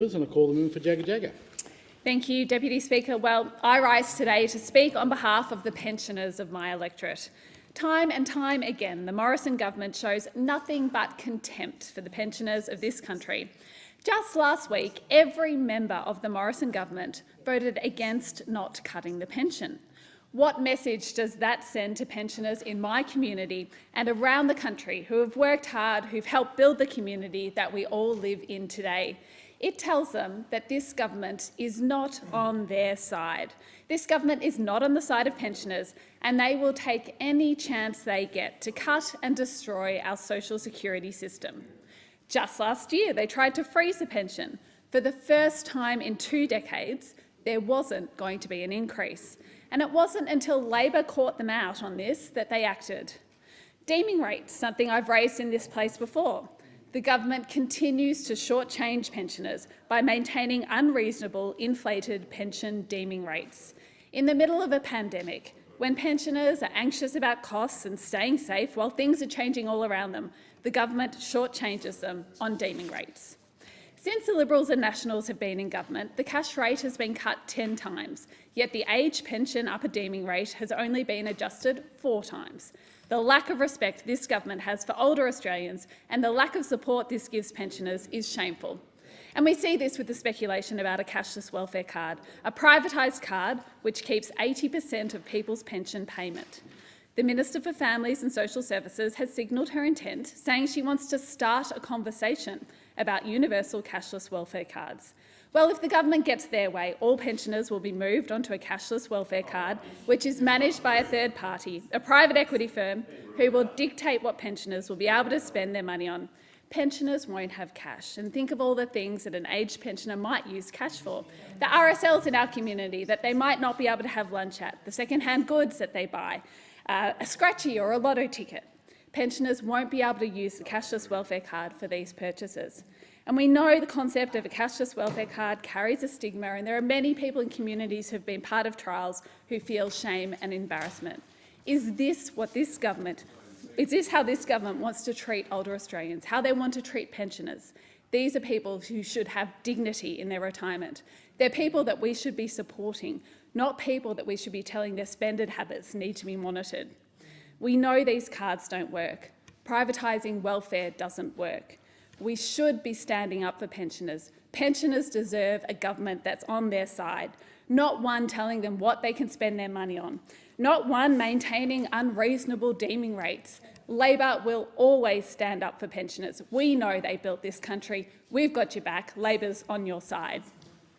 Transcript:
And I call the member for Jagga Jagga. Thank you, Deputy Speaker. Well, I rise today to speak on behalf of the pensioners of my electorate. Time and time again, the Morrison government shows nothing but contempt for the pensioners of this country. Just last week, every member of the Morrison government voted against not cutting the pension. What message does that send to pensioners in my community and around the country who have worked hard, who've helped build the community that we all live in today? It tells them that this government is not on their side. This government is not on the side of pensioners, and they will take any chance they get to cut and destroy our social security system. Just last year, they tried to freeze the pension. For the first time in 2 decades, there wasn't going to be an increase. And it wasn't until Labor caught them out on this that they acted. Deeming rates, something I've raised in this place before. The government continues to shortchange pensioners by maintaining unreasonable, inflated pension deeming rates. In the middle of a pandemic, when pensioners are anxious about costs and staying safe while things are changing all around them, the government shortchanges them on deeming rates. Since the Liberals and Nationals have been in government, the cash rate has been cut 10 times, yet the age pension upper deeming rate has only been adjusted 4 times. The lack of respect this government has for older Australians and the lack of support this gives pensioners is shameful. And we see this with the speculation about a cashless welfare card, a privatised card which keeps 80% of people's pension payment. The Minister for Families and Social Services has signalled her intent, saying she wants to start a conversation about universal cashless welfare cards. Well, if the government gets their way, all pensioners will be moved onto a cashless welfare card, which is managed by a third party, a private equity firm, who will dictate what pensioners will be able to spend their money on. Pensioners won't have cash. And think of all the things that an aged pensioner might use cash for. The RSLs in our community that they might not be able to have lunch at, the second-hand goods that they buy, a scratchy or a lotto ticket. Pensioners won't be able to use the cashless welfare card for these purchases. And we know the concept of a cashless welfare card carries a stigma, and there are many people in communities who have been part of trials who feel shame and embarrassment. Is this how this government wants to treat older Australians, how they want to treat pensioners? These are people who should have dignity in their retirement. They're people that we should be supporting, not people that we should be telling their spending habits need to be monitored. We know these cards don't work. Privatising welfare doesn't work. We should be standing up for pensioners. Pensioners deserve a government that's on their side, not one telling them what they can spend their money on, not one maintaining unreasonable deeming rates. Labor will always stand up for pensioners. We know they built this country. We've got your back. Labor's on your side.